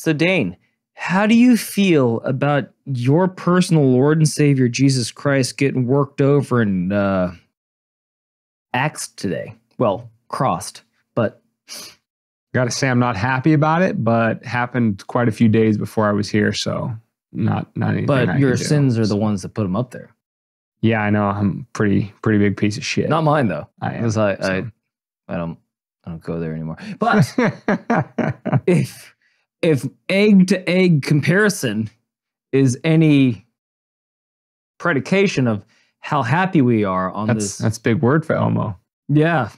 So Dane, how do you feel about your personal Lord and Savior Jesus Christ getting worked over and axed today? Well, crossed, but Gotta say I'm not happy about it, but happened quite a few days before I was here, so not anything. But your sins are the ones that put him up there. Yeah, I know. I'm pretty big piece of shit. Not mine though. I am. Because I don't go there anymore. But if egg to egg comparison is any predication of how happy we are on this. That's a big word for Elmo. Yeah.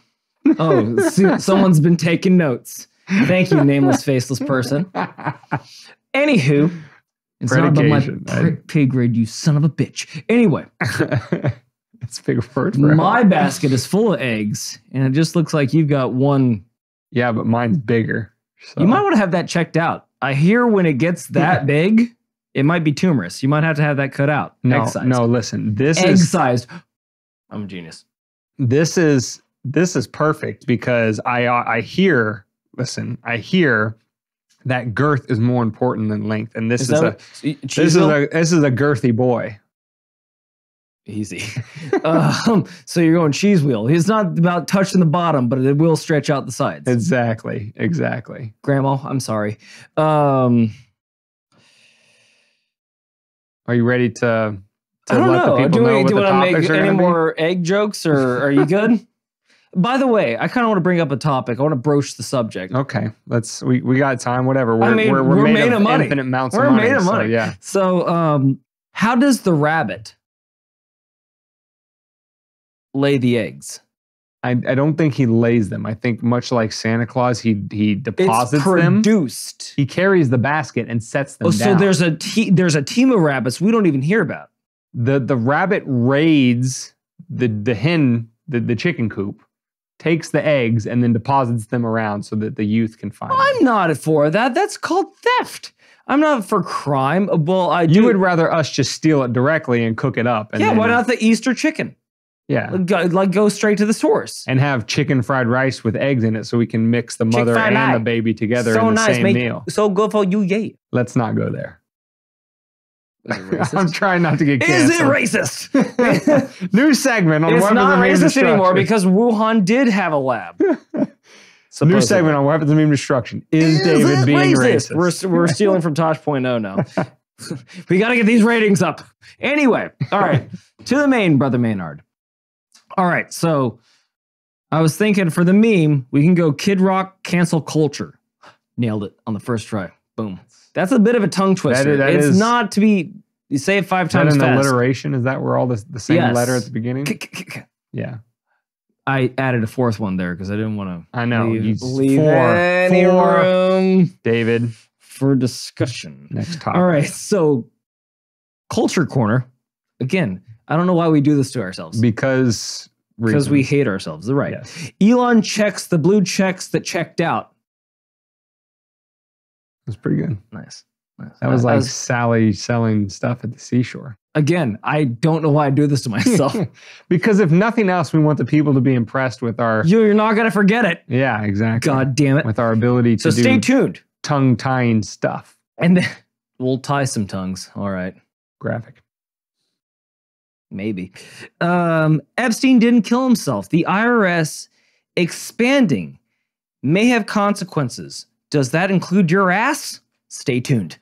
Oh, see, someone's been taking notes. Thank you, nameless, faceless person. Anywho, it's not about my pay grade, you son of a bitch. Anyway. It's a big word for my basket is full of eggs, and it just looks like you've got one. Yeah, but mine's bigger. So. You might want to have that checked out. I hear when it gets that big, it might be tumorous. You might have to have that cut out. No, egg-sized. no, listen. This egg is sized. I'm a genius. This is perfect because I hear that girth is more important than length, and this is a girthy boy. Easy. So you're going cheese wheel. It's not about touching the bottom, but it will stretch out the sides. Exactly. Grandma, I'm sorry. Are you ready to I don't let know. the people know what do the you want to topics make are any gonna be? more egg jokes, or are you good? By the way, I kind of want to bring up a topic. I want to broach the subject. Okay, we got time. Whatever. We're made of money. Infinite amounts we're of money. Made of money. So, yeah. So, how does the rabbit lay the eggs? I don't think he lays them. I think much like Santa Claus, he deposits them. Produced. He carries the basket and sets them down. So there's a team of rabbits we don't even hear about. The rabbit raids the hen, the chicken coop, takes the eggs and then deposits them around so that the youth can find them. I'm not for that. That's called theft. I'm not for crime. Well, You would rather us just steal it directly and cook it up. And yeah, why not the Easter chicken? Yeah. Go straight to the source. And have chicken fried rice with eggs in it so we can mix the mother and the baby together in the same meal. So good for you, yeah. Let's not go there. I'm trying not to get canceled. Is it racist? New segment on it's weapons not of mass racist destruction. anymore because Wuhan did have a lab. New segment on weapons of mass destruction. Is David being racist? We're stealing from Tosh.0 now. We got to get these ratings up. Anyway, all right. To the main, Brother Maynard. All right, so I was thinking for the meme, we can go Kid Rock cancel culture. Nailed it on the first try. Boom. That's a bit of a tongue twister. It's not to be, you say it 5 times fast. Is that an alliteration? Is that where all the same letter at the beginning? Yeah. I added a 4th one there because I didn't want to leave any room, David, for discussion. Next topic. All right, so Culture Corner. Again, I don't know why we do this to ourselves. Because we hate ourselves. Right. Yes. Elon checks the blue checks that checked out. That's pretty good. Nice. That was like Sally selling stuff at the seashore. Again, I don't know why I do this to myself. Because if nothing else, we want the people to be impressed with our... You're not going to forget it. Yeah, exactly. God damn it. With our ability to stay tuned. Tongue-tying stuff. And then we'll tie some tongues. All right. Graphic. Maybe. Epstein didn't kill himself. The IRS expanding may have consequences. Does that include your ass? Stay tuned.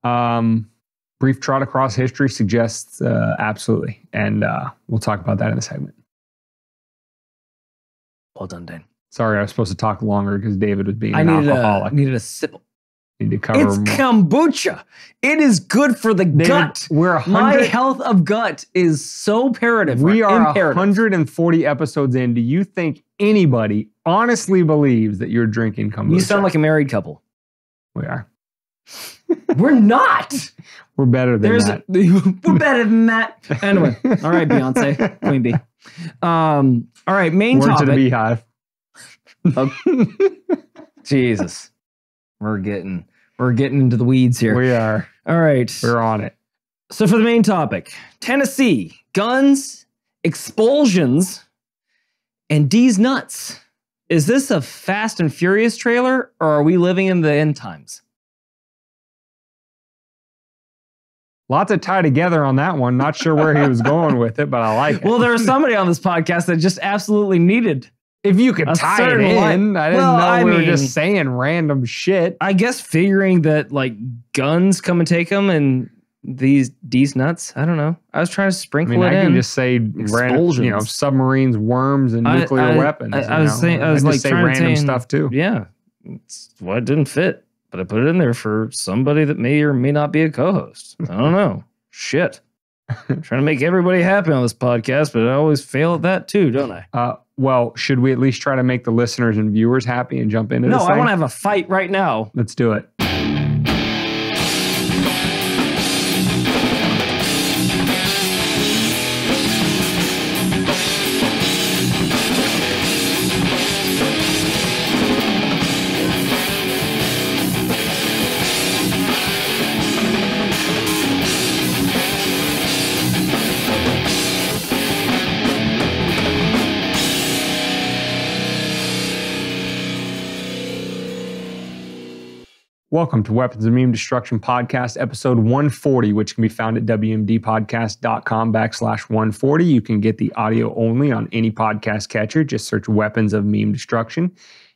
Brief trot across history suggests absolutely. And we'll talk about that in a segment. Well done, Dan. Sorry, I was supposed to talk longer because David was being an alcoholic. I needed a sip. Need to cover it's kombucha. It is good for the gut. My health of gut is so imperative. We are 140 episodes in. Do you think anybody honestly believes that you're drinking kombucha? You sound like a married couple. We are. We're not. We're better than that. We're better than that. Anyway, all right, Beyonce, Queen Bee. All right, main topic. Word to the beehive. Jesus, we're getting into the weeds here. We are. All right, we're on it. So for the main topic, Tennessee, guns, expulsions, and D's nuts. Is this a Fast and Furious trailer, or are we living in the end times? Lots of tie together on that one. Not sure where he was going with it, but I like it. Well, there was somebody on this podcast that just absolutely needed. If you could a tie it certain in, I didn't know we were mean, just saying random shit. I guess figuring that like guns come and take them and these nuts. I don't know. I was trying to sprinkle it in. I can just say random, submarines, worms, and nuclear weapons. I was saying, I was like say trying random to say, stuff too. Yeah, well, it didn't fit, but I put it in there for somebody that may or may not be a co-host. I don't know. Shit. I'm trying to make everybody happy on this podcast, but I always fail at that too, don't I? Well, should we at least try to make the listeners and viewers happy and jump into this? No, I want to have a fight right now. Let's do it. Welcome to Weapons of Meme Destruction Podcast, episode 140, which can be found at wmdpodcast.com/140. You can get the audio only on any podcast catcher. Just search Weapons of Meme Destruction.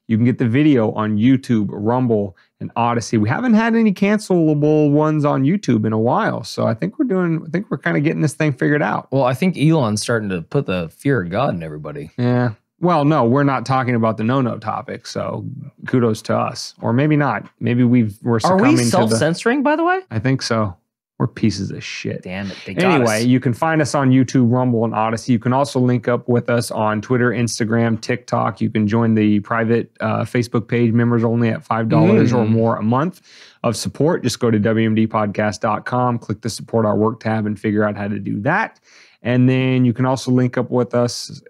You can get the video on YouTube, Rumble, and Odyssey. We haven't had any cancelable ones on YouTube in a while, so I think we're kind of getting this thing figured out. Well, I think Elon's starting to put the fear of God in everybody. Yeah. Well, no, we're not talking about the no-no topic, so kudos to us. Or maybe not. Maybe we're succumbing to Are we self-censoring, by the way? I think so. We're pieces of shit. Damn it. Anyway, you can find us on YouTube, Rumble, and Odyssey. You can also link up with us on Twitter, Instagram, TikTok. You can join the private Facebook page, members only at $5 or more a month of support. Just go to wmdpodcast.com, click the support our work tab, and figure out how to do that. And then you can also link up with us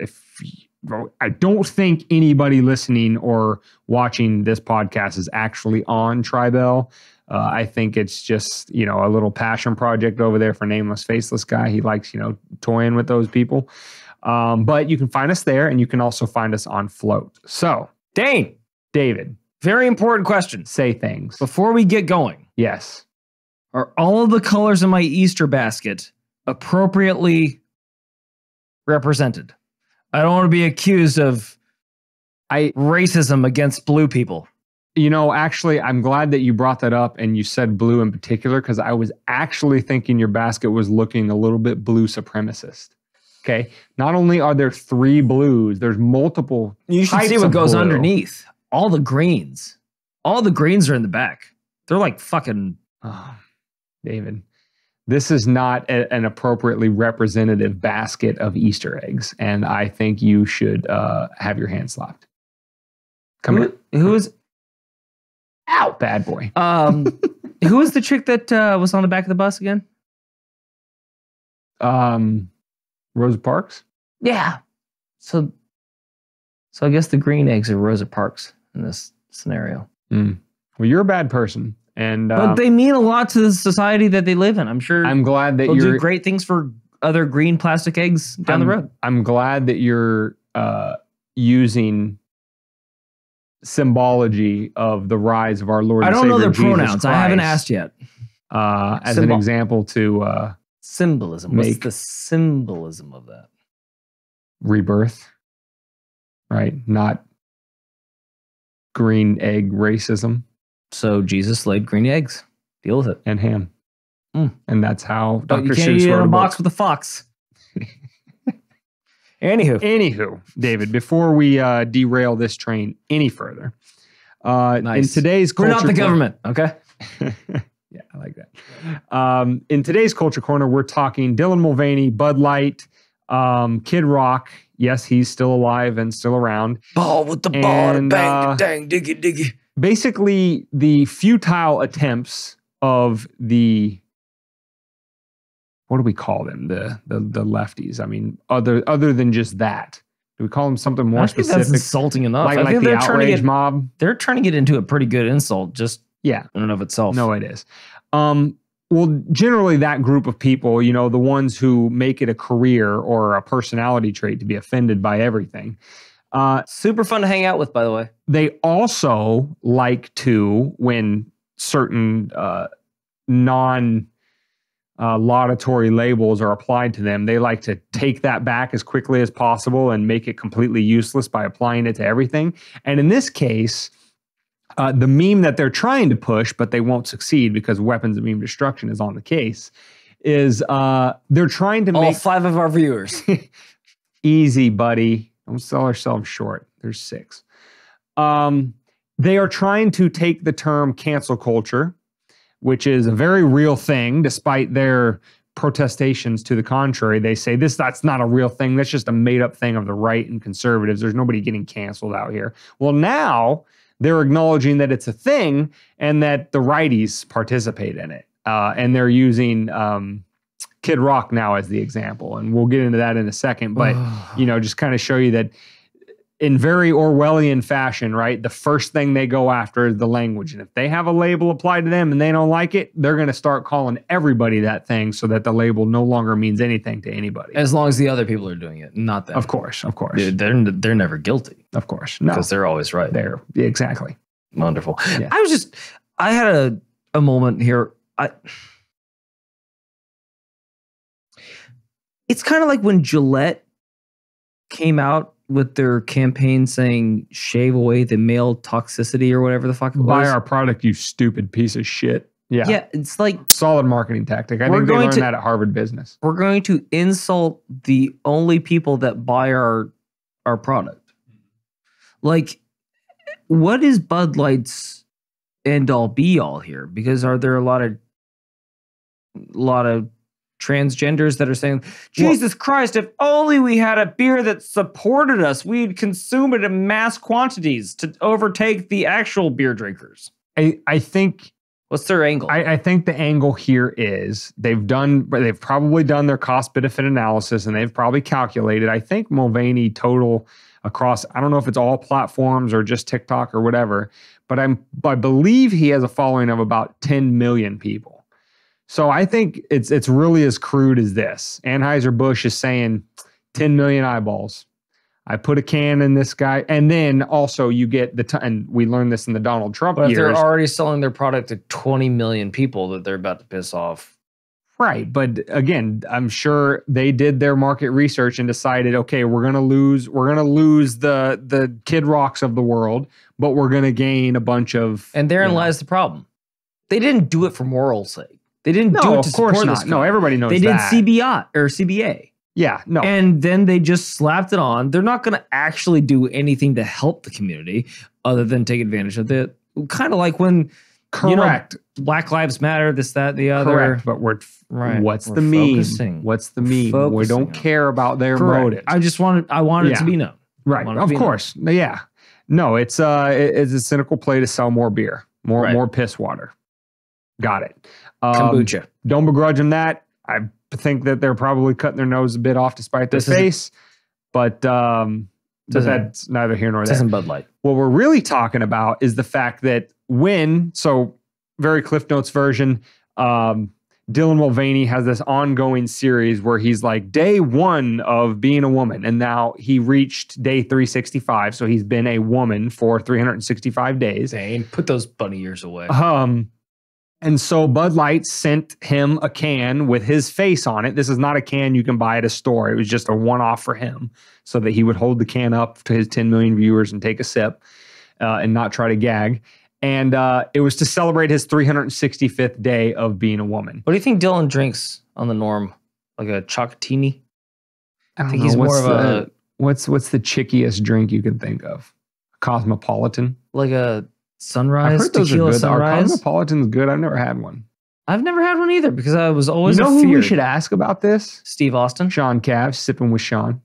I don't think anybody listening or watching this podcast is actually on Tribel. I think it's just, a little passion project over there for Nameless Faceless Guy. He likes, toying with those people. But you can find us there, and you can also find us on Float. So, Dane. David. Very important question. Say things. Before we get going. Yes. Are all of the colors in my Easter basket appropriately represented? I don't want to be accused of racism against blue people. Actually, I'm glad that you brought that up and you said blue in particular, because I was actually thinking your basket was looking a little bit blue supremacist. Okay. Not only are there 3 blues, there's multiple. You should see what goes underneath. All the greens. All the greens are in the back. They're like fucking. Oh, David. This is not an appropriately representative basket of Easter eggs, and I think you should have your hand slapped. Come here. Who is? Ow, bad boy. Who was the chick that was on the back of the bus again? Rosa Parks. Yeah. So I guess the green eggs are Rosa Parks in this scenario. Well, you're a bad person. But they mean a lot to the society that they live in. I'm sure. I'm glad that they'll do great things for other green plastic eggs down the road. I'm glad that you're using symbology of the rise of our Lord and Savior Jesus Christ. I don't know their pronouns. I haven't asked yet. As an example to symbolism. What's the symbolism of that? Rebirth, right? Not green egg racism. So Jesus laid green eggs. Deal with it. And ham. And that's how Dr. Seuss wrote a book. You can't eat in a box with a fox. Anywho, David, before we derail this train any further, in today's culture... We're not the government, okay? Yeah, I like that. In today's Culture Corner, we're talking Dylan Mulvaney, Bud Light, Kid Rock. Yes, he's still alive and still around. Ball with the ball, bang, dang, diggy, diggy. Basically, the futile attempts of the, what do we call them? The lefties. I mean, other than just that, do we call them something more specific? That's insulting enough. Like the outrage mob. They're trying to get into a pretty good insult, just in and of itself. No, it is. Well, generally that group of people, the ones who make it a career or a personality trait to be offended by everything. Super fun to hang out with, by the way. They also like to, when certain laudatory labels are applied to them, they like to take that back as quickly as possible and make it completely useless by applying it to everything. And in this case, the meme that they're trying to push, but they won't succeed because weapons of meme destruction is on the case, is they're trying to all make 5 of our viewers. Easy, buddy. Don't sell ourselves short. There's 6. They are trying to take the term cancel culture, which is a very real thing, despite their protestations to the contrary. They say that's not a real thing. That's just a made-up thing of the right and conservatives. There's nobody getting canceled out here. Well, now they're acknowledging that it's a thing and that the righties participate in it. And they're using Kid Rock now as the example. And we'll get into that in a second. But, just kind of show you that in very Orwellian fashion, right? The first thing they go after is the language. And if they have a label applied to them and they don't like it, they're going to start calling everybody that thing so that the label no longer means anything to anybody. As long as the other people are doing it, not them. Of course. They're never guilty. Of course. No. Because they're always right. Exactly. Wonderful. Yeah. I had a moment here. It's kind of like when Gillette came out with their campaign saying shave away the male toxicity or whatever the fuck it was. Buy our product, you stupid piece of shit. Yeah. Yeah, it's like solid marketing tactic. I think they learned that at Harvard Business. We're going to insult the only people that buy our product. Like, what is Bud Light's end all be all here? Because are there a lot of transgenders that are saying, Jesus Christ, if only we had a beer that supported us, we'd consume it in mass quantities to overtake the actual beer drinkers. I think... What's their angle? I think the angle here is they've probably done their cost-benefit analysis and they've probably calculated. I think Mulvaney total across, I don't know if it's all platforms or just TikTok or whatever, but I believe he has a following of about 10 million people. So I think it's really as crude as this. Anheuser-Busch is saying 10 million eyeballs. I put a can in this guy. And then also you get and we learned this in the Donald Trump years. But if they're already selling their product to 20 million people that they're about to piss off. Right. But again, I'm sure they did their market research and decided, okay, we're going to lose the Kid Rocks of the world, but we're going to gain a bunch of... And therein lies the problem. They didn't do it for moral sake. They didn't do it to support this company. No, everybody knows that. They did CBI or CBA. Yeah, no. And then they just slapped it on. They're not going to actually do anything to help the community other than take advantage of it. Kind of like when, correct, Black Lives Matter, this, that, the other. Correct, but what's the meme? What's the meme? We don't care about their motives. I wanted it to be known. Right, of course. Yeah. No, it's a cynical play to sell more beer, more piss water. Got it. Kombucha. Don't begrudge them that. I think that they're probably cutting their nose a bit off to spite their face, but that's neither here nor there. Doesn't Bud Light. What we're really talking about is the fact that very Cliff Notes version, Dylan Mulvaney has this ongoing series where he's like day 1 of being a woman, and now he reached day 365, so he's been a woman for 365 days. Dang, put those bunny ears away. And so Bud Light sent him a can with his face on it. This is not a can you can buy at a store. It was just a one-off for him so that he would hold the can up to his 10 million viewers and take a sip and not try to gag. And it was to celebrate his 365th day of being a woman. What do you think Dylan drinks on the norm? Like a chocotini? I think he's more of a... What's the chickiest drink you can think of? Cosmopolitan? Like a... Sunrise, I've heard those tequila are good. Sunrise. Our Cosmopolitan's good. I've never had one. I've never had one either because I was always who we should ask about this? Steve Austin. Sean Cav, sipping with Sean.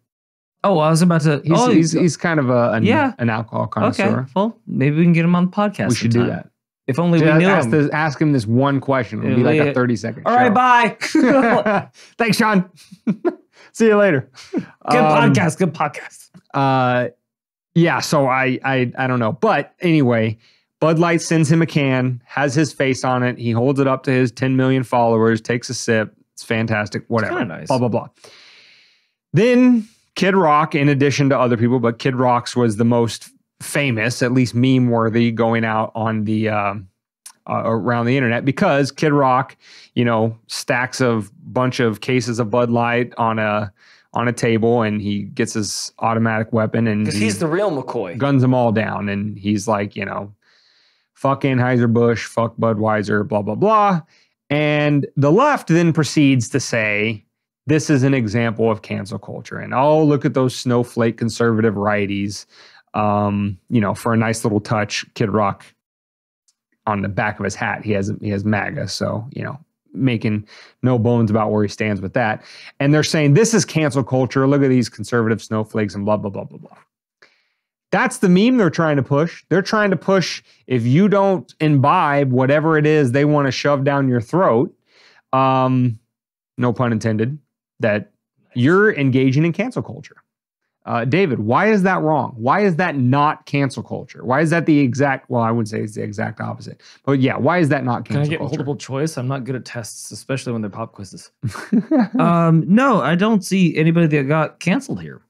Oh, I was about to... He's kind of an alcohol connoisseur. Okay, well, maybe we can get him on the podcast. We should do that. If only we knew him. Ask him this one question. It'll be like a 30-second show. All right, bye. Thanks, Sean. See you later. Good podcast. Yeah, so I don't know. But anyway... Bud Light sends him a can, has his face on it. He holds it up to his 10 million followers, takes a sip. It's fantastic, whatever. It's nice. Blah, blah, blah. Then Kid Rock, in addition to other people, but Kid Rock's was the most famous, at least meme-worthy, going out on the around the internet because Kid Rock, stacks a bunch of cases of Bud Light on a table, and he gets his automatic weapon, and because he's the real McCoy, guns them all down, and he's like, fuck Anheuser-Busch, fuck Budweiser, blah blah blah. And the left then proceeds to say, this is an example of cancel culture. And oh, look at those snowflake conservative righties. For a nice little touch, Kid Rock on the back of his hat, he has MAGA. So, making no bones about where he stands with that. And they're saying this is cancel culture. Look at these conservative snowflakes and blah, blah, blah, blah, blah. That's the meme they're trying to push. They're trying to push, if you don't imbibe whatever it is they want to shove down your throat, no pun intended, that you're engaging in cancel culture. David, why is that wrong? Why is that not cancel culture? Why is that the exact, well, I wouldn't say it's the exact opposite. But yeah, why is that not cancel culture? Can I get multiple choice? I'm not good at tests, especially when they're pop quizzes. No, I don't see anybody that got canceled here.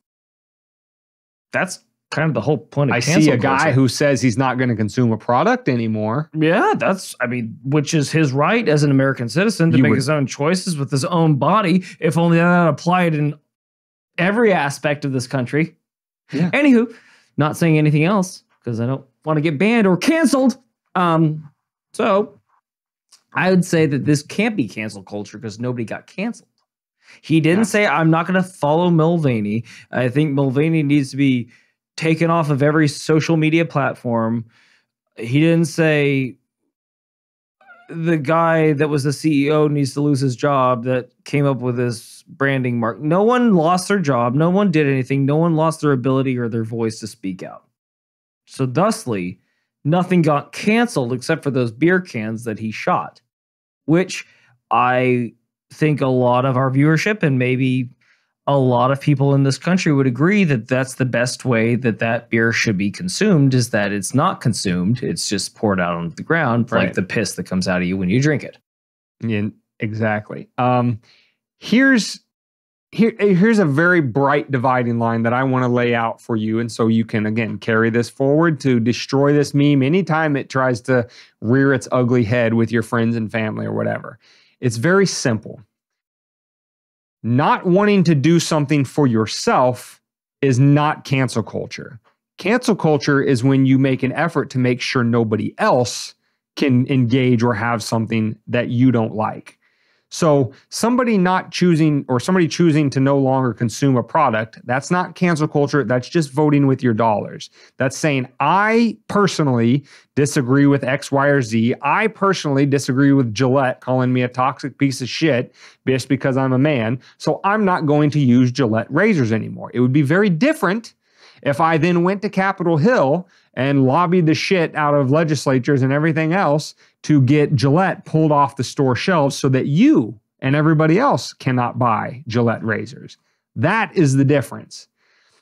That's kind of the whole point of cancel culture. I see a guy who says he's not going to consume a product anymore. Yeah, which is his right as an American citizen to make his own choices with his own body, if only that applied in every aspect of this country. Yeah. Anywho, not saying anything else because I don't want to get banned or canceled. So I would say that this can't be cancel culture because nobody got canceled. He didn't say, I'm not going to follow Mulvaney. I think Mulvaney needs to be taken off of every social media platform. He didn't say the guy that was the CEO needs to lose his job that came up with this branding mark. No one lost their job. No one did anything. No one lost their ability or their voice to speak out. So thusly, nothing got canceled except for those beer cans that he shot, which I think a lot of our viewership and maybe a lot of people in this country would agree that that's the best way that beer should be consumed, is that it's not consumed. It's just poured out on the ground, like the piss that comes out of you when you drink it. Yeah, exactly. Here's a very bright dividing line that I want to lay out for you. And so you can, again, carry this forward to destroy this meme anytime it tries to rear its ugly head with your friends and family or whatever. It's very simple. Not wanting to do something for yourself is not cancel culture. Cancel culture is when you make an effort to make sure nobody else can engage or have something that you don't like. So somebody choosing to no longer consume a product, that's not cancel culture. That's just voting with your dollars. That's saying, I personally disagree with X, Y, or Z. I personally disagree with Gillette calling me a toxic piece of shit just because I'm a man. So I'm not going to use Gillette razors anymore. It would be very different if I then went to Capitol Hill and lobbied the shit out of legislatures and everything else to get Gillette pulled off the store shelves so that you and everybody else cannot buy Gillette razors. That is the difference.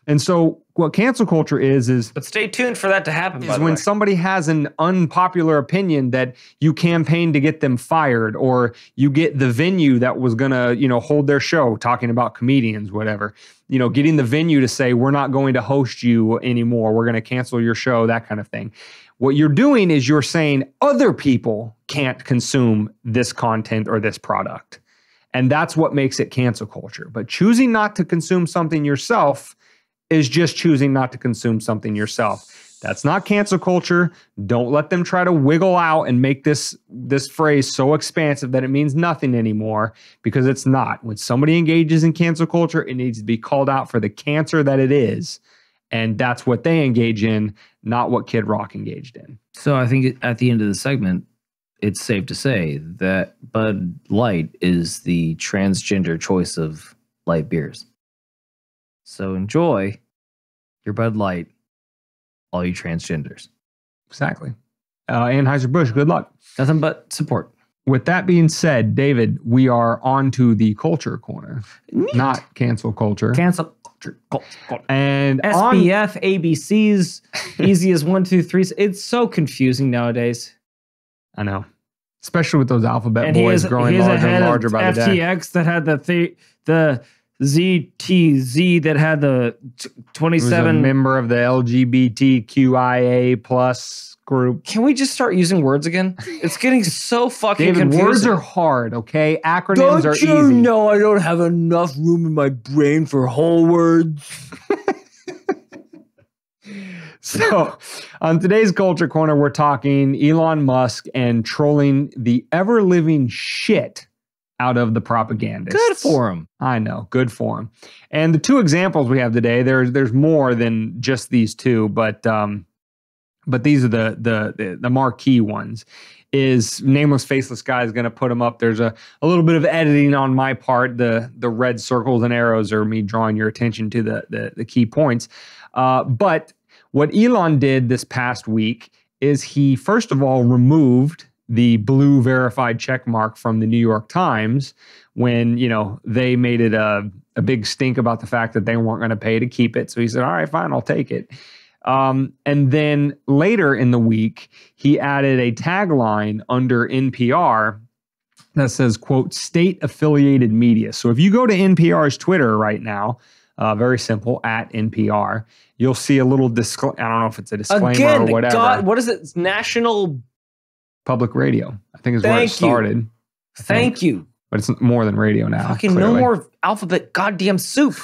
And so what cancel culture is... But stay tuned for that to happen, by the way. When somebody has an unpopular opinion that you campaign to get them fired, or you get the venue that was going to, hold their show talking about comedians, whatever, getting the venue to say, we're not going to host you anymore. We're going to cancel your show, that kind of thing. What you're doing is you're saying other people can't consume this content or this product. And that's what makes it cancel culture. But choosing not to consume something yourself is just choosing not to consume something yourself. That's not cancel culture. Don't let them try to wiggle out and make this phrase so expansive that it means nothing anymore, because it's not. When somebody engages in cancel culture, it needs to be called out for the cancer that it is. And that's what they engage in, not what Kid Rock engaged in. So I think at the end of the segment, it's safe to say that Bud Light is the transgender choice of light beers. So enjoy your Bud Light, all you transgenders. Exactly. Anheuser-Busch, good luck. Nothing but support. With that being said, David, we are on to the culture corner. Neat. Not cancel culture. Cancel culture. And SBF, ABCs, easy as 1, 2, 3. It's so confusing nowadays. I know. Especially with those alphabet boys growing larger and larger by the day. FTX that had the ZTZ that had the 27 a member of the LGBTQIA plus group. Can we just start using words again? It's getting so fucking David, confusing. words are hard, okay? Acronyms are easy. Don't you know I don't have enough room in my brain for whole words? So, on today's Culture Corner, we're talking Elon Musk and trolling the ever-living shit out of the propagandists. Good for him. I know, good for him. And the two examples we have today, there's more than just these two, but these are the marquee ones. Is Nameless Faceless Guy is going to put them up. There's a little bit of editing on my part. The red circles and arrows are me drawing your attention to the key points. But what Elon did this past week is he, first of all, removed the blue verified check mark from the New York Times when, they made it a big stink about the fact that they weren't going to pay to keep it. So he said, all right, fine, I'll take it. And then later in the week, he added a tagline under NPR that says, quote, state-affiliated media. So if you go to NPR's Twitter right now, very simple, at NPR, you'll see a little disclaimer. I don't know if it's a disclaimer or whatever. God, what is it? It's National Public Radio, I think is where it started. Thank you. But it's more than radio now. Fucking clearly. No more alphabet goddamn soup.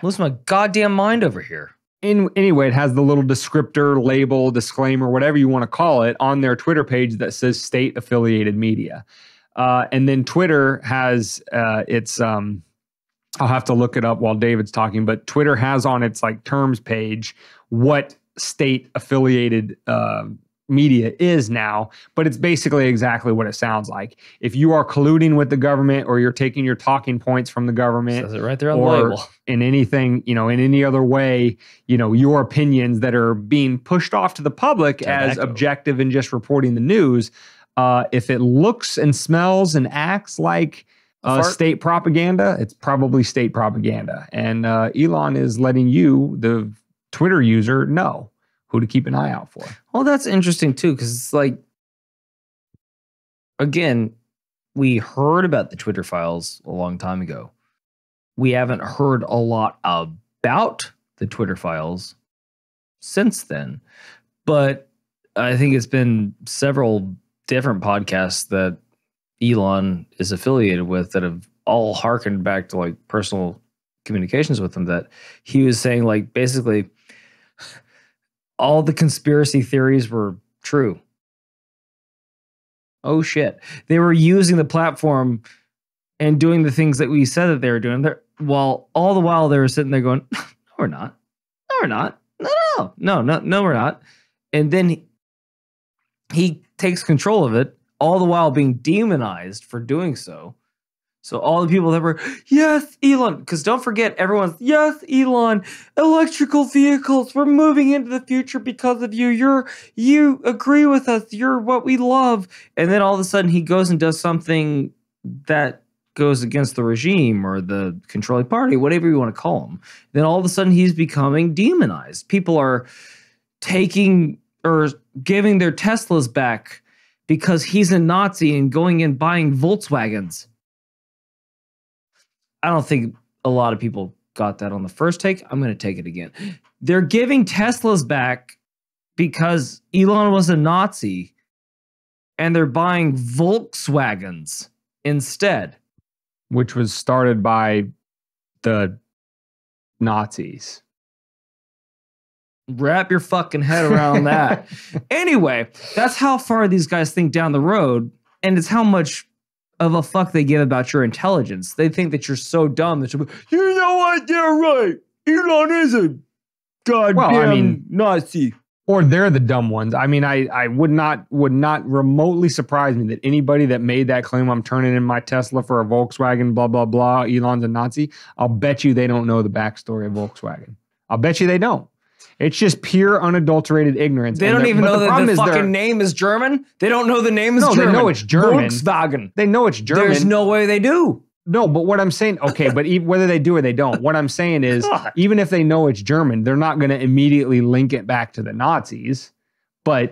Lose my goddamn mind over here. Anyway, it has the little descriptor, label, disclaimer, whatever you want to call it, on their Twitter page that says state-affiliated media. And then Twitter has its, I'll have to look it up while David's talking, but Twitter has on its terms page what state-affiliated media is now, but it's basically exactly what it sounds like. If you are colluding with the government or you're taking your talking points from the government, says it right there on the label. In anything, in any other way, your opinions that are being pushed off to the public as objective and just reporting the news, if it looks and smells and acts like state propaganda, it's probably state propaganda. And Elon is letting you, the Twitter user, know who to keep an eye out for. Well, that's interesting too, because it's again, we heard about the Twitter files a long time ago. We haven't heard a lot about the Twitter files since then, but I think it's been several different podcasts that Elon is affiliated with that have all harkened back to personal communications with him, that he was saying basically all the conspiracy theories were true. Oh shit. They were using the platform and doing the things that we said that they were doing. While all the while they were sitting there going, no, we're not. No, we're not. No, we're not. And then he takes control of it, all the while being demonized for doing so. So all the people that were, yes, Elon, because don't forget, everyone's, yes, Elon, electrical vehicles, we're moving into the future because of you. You agree with us. You're what we love. And then all of a sudden he goes and does something that goes against the regime or the controlling party, whatever you want to call him. Then all of a sudden he's becoming demonized. People are taking or giving their Teslas back because he's a Nazi and going and buying Volkswagens. I don't think a lot of people got that on the first take. I'm going to take it again. They're giving Teslas back because Elon was a Nazi and they're buying Volkswagens instead. Which was started by the Nazis. Wrap your fucking head around that. Anyway, that's how far these guys think down the road, and it's how much of a fuck they give about your intelligence. They think that you're so dumb that you're what, they're right. Elon is a goddamn Nazi. Or they're the dumb ones. I mean, I would not remotely surprise me that anybody that made that claim, I'm turning in my Tesla for a Volkswagen, blah, blah, blah, Elon's a Nazi, I'll bet you they don't know the backstory of Volkswagen. I'll bet you they don't. It's just pure unadulterated ignorance. They don't even know that the fucking name is German. They don't know the name is German. No, they know it's German. Volkswagen. They know it's German. There's no way they do. No, but what I'm saying, okay, but whether they do or they don't, what I'm saying is, God, even if they know it's German, they're not going to immediately link it back to the Nazis. But,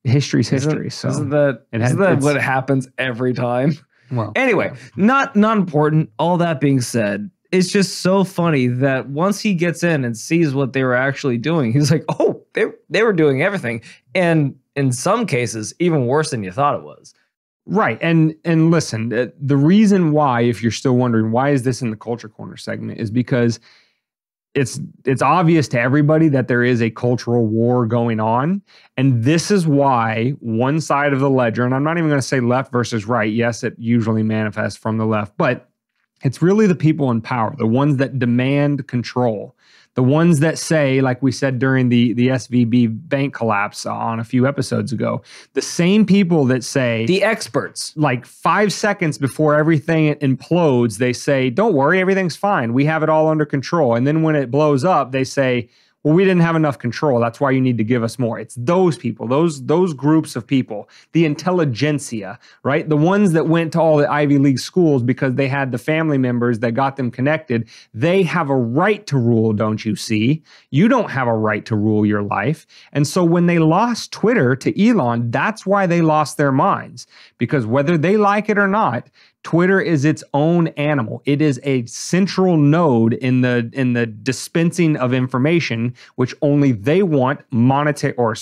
history's history. Isn't that what happens every time? Well, anyway, not important. All that being said, it's just so funny that once he gets in and sees what they were actually doing, he's like, oh, they were doing everything. And in some cases, even worse than you thought it was. Right. And listen, the reason why, if you're still wondering, why is this in the Culture Corner segment, is because it's obvious to everybody that there is a cultural war going on. And this is why one side of the ledger, and I'm not even going to say left versus right. Yes, it usually manifests from the left, but it's really the people in power, the ones that demand control, the ones that say, like we said during the SVB bank collapse on a few episodes ago, the same people that say, the experts, like 5 seconds before everything implodes, they say, don't worry, everything's fine. We have it all under control. And then when it blows up, they say, well, we didn't have enough control. That's why you need to give us more. It's those people, those groups of people, the intelligentsia, right? The ones that went to all the Ivy League schools because they had the family members that got them connected. They have a right to rule, don't you see? You don't have a right to rule your life. And so when they lost Twitter to Elon, that's why they lost their minds. Because whether they like it or not, Twitter is its own animal. It is a central node in the dispensing of information, which only they want monetary or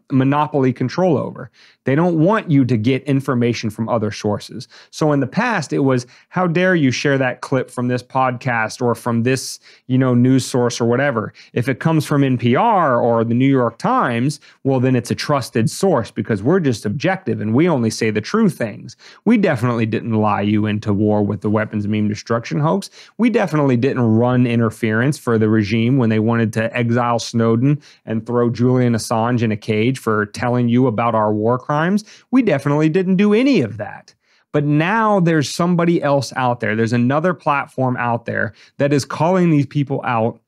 monopoly control over. They don't want you to get information from other sources. So in the past, it was, how dare you share that clip from this podcast or from this, news source or whatever. If it comes from NPR or the New York Times, well, then it's a trusted source because we're just objective and we only say the true things. We definitely didn't lie you into war with the weapons of destruction hoax. We definitely didn't run interference for the regime when they wanted to exile Snowden and throw Julian Assange in a cage for telling you about our war crimes. We definitely didn't do any of that. But now there's somebody else out there. There's another platform out there that is calling these people out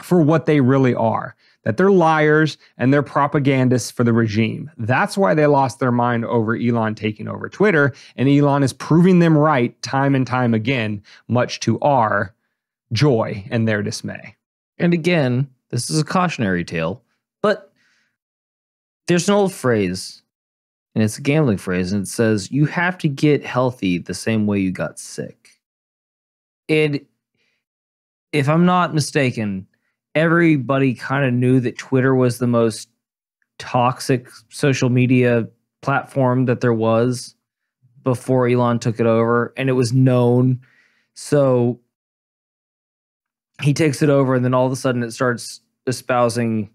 for what they really are, that they're liars and they're propagandists for the regime. That's why they lost their mind over Elon taking over Twitter, and Elon is proving them right time and time again, much to our joy and their dismay. And again, this is a cautionary tale, but there's an old phrase, and it's a gambling phrase, and it says, you have to get healthy the same way you got sick. And if I'm not mistaken, everybody kind of knew that Twitter was the most toxic social media platform that there was before Elon took it over, and it was known. So he takes it over, and then all of a sudden it starts espousing,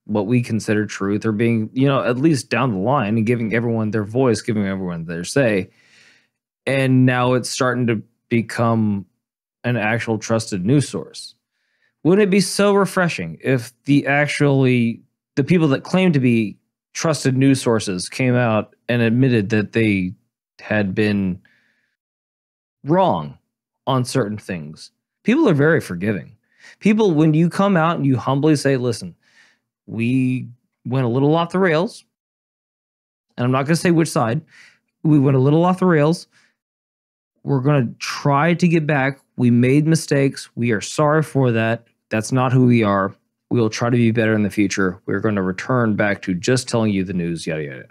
what we consider truth, or being, at least down the line and giving everyone their voice, giving everyone their say. And now it's starting to become an actual trusted news source. Wouldn't it be so refreshing if the people that claim to be trusted news sources came out and admitted that they had been wrong on certain things? People are very forgiving. People, when you come out and you humbly say, listen, we went a little off the rails, and I'm not going to say which side. We went a little off the rails. We're going to try to get back. We made mistakes. We are sorry for that. That's not who we are. We will try to be better in the future. We're going to return back to just telling you the news, yada, yada.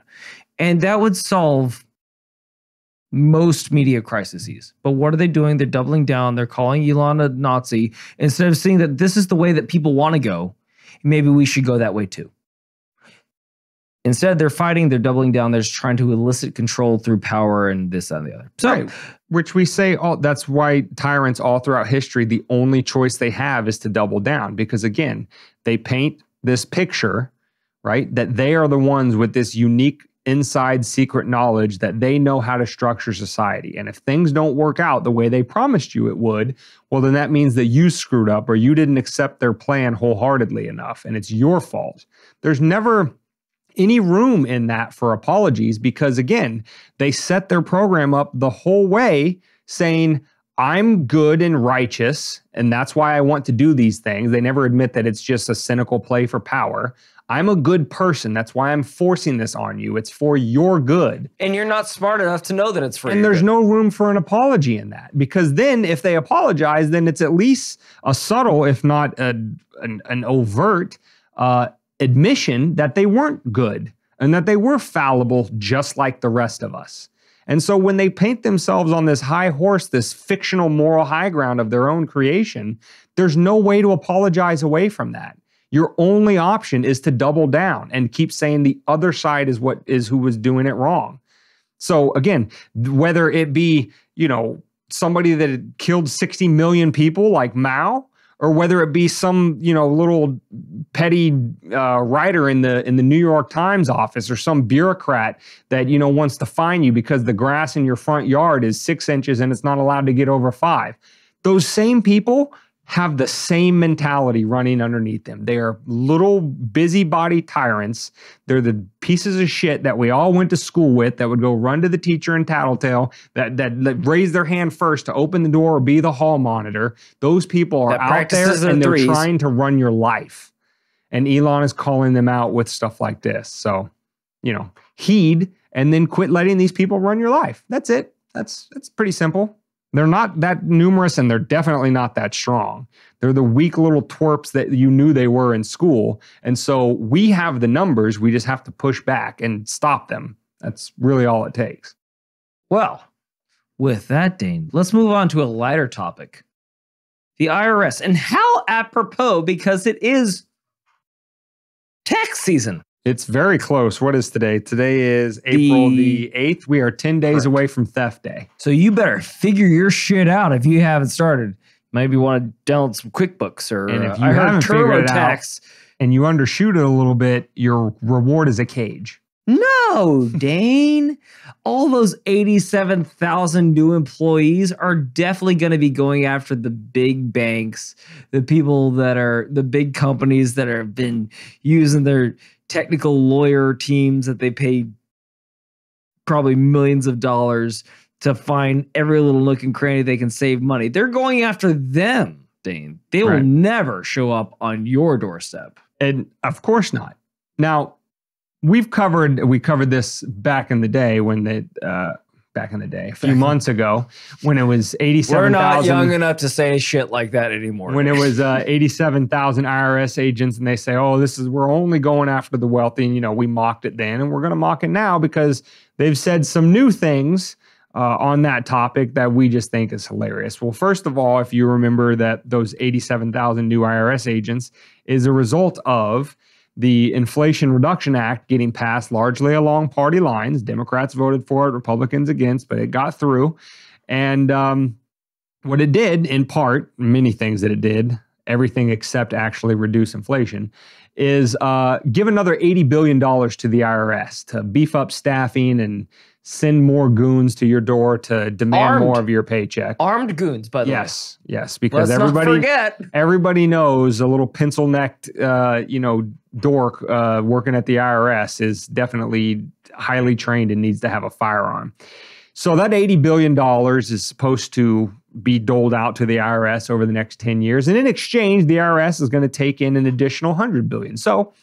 And that would solve most media crises. But what are they doing? They're doubling down. They're calling Elon a Nazi instead of seeing that this is the way that people want to go. Maybe we should go that way too. Instead, they're fighting, they're doubling down, they're just trying to elicit control through power and this, that, and the other. So, right. Which we say, that's why tyrants all throughout history, the only choice they have is to double down. Because again, they paint this picture, right, that they are the ones with this unique inside secret knowledge that they know how to structure society. And if things don't work out the way they promised you it would, well, then that means that you screwed up or you didn't accept their plan wholeheartedly enough, and it's your fault. There's never any room in that for apologies because, again, they set their program up the whole way saying, I'm good and righteous, and that's why I want to do these things. They never admit that it's just a cynical play for power. I'm a good person. That's why I'm forcing this on you. It's for your good. And you're not smart enough to know that it's for your good. And there's no room for an apology in that. Because then if they apologize, then it's at least a subtle, if not an overt admission that they weren't good and that they were fallible just like the rest of us. And so when they paint themselves on this high horse, this fictional moral high ground of their own creation, there's no way to apologize away from that. Your only option is to double down and keep saying the other side is who was doing it wrong. So again, whether it be, somebody that had killed 60 million people like Mao, or whether it be some, little petty writer in the New York Times office, or some bureaucrat that, wants to fine you because the grass in your front yard is 6 inches and it's not allowed to get over 5. Those same people have the same mentality running underneath them. They are little busybody tyrants. They're the pieces of shit that we all went to school with, that would go run to the teacher and tattletale, that raise their hand first to open the door or be the hall monitor. Those people are out there and they're trying to run your life. And Elon is calling them out with stuff like this. So, heed and then quit letting these people run your life. That's it. It's pretty simple. They're not that numerous, and they're definitely not that strong. They're the weak little twerps that you knew they were in school. And so we have the numbers. We just have to push back and stop them. That's really all it takes. Well, with that, Dane, let's move on to a lighter topic. The IRS. And how apropos, because it is tax season. It's very close. What is today? Today is April the 8th. We are 10 days away from Theft Day. So you better figure your shit out if you haven't started. Maybe you want to download some QuickBooks, or and if you haven't figured it out and you undershoot it a little bit, your reward is a cage. No, Dane. All those 87,000 new employees are definitely going to be going after the big banks, the people that are the big companies that have been using their technical lawyer teams that they pay probably millions of dollars to find every little nook and cranny they can save money. They're going after them, Dane. They will never show up on your doorstep. And of course not. Now, we covered this back in the day a few months ago, when it was 87,000. We're not young enough to say shit like that anymore. When it was 87,000 IRS agents, and they say, "Oh, we're only going after the wealthy." And, we mocked it then, and we're going to mock it now because they've said some new things on that topic that we just think is hilarious. Well, first of all, if you remember that those 87,000 new IRS agents is a result of the Inflation Reduction Act getting passed largely along party lines. Democrats voted for it, Republicans against, but it got through. And what it did, in part, many things that it did, everything except actually reduce inflation, is give another $80 billion to the IRS to beef up staffing and send more goons to your door to demand more of your paycheck. Armed goons, by the way. Yes, because everybody knows a little pencil-necked, dork working at the IRS is definitely highly trained and needs to have a firearm. So that $80 billion is supposed to be doled out to the IRS over the next 10 years. And in exchange, the IRS is going to take in an additional $100 billion. So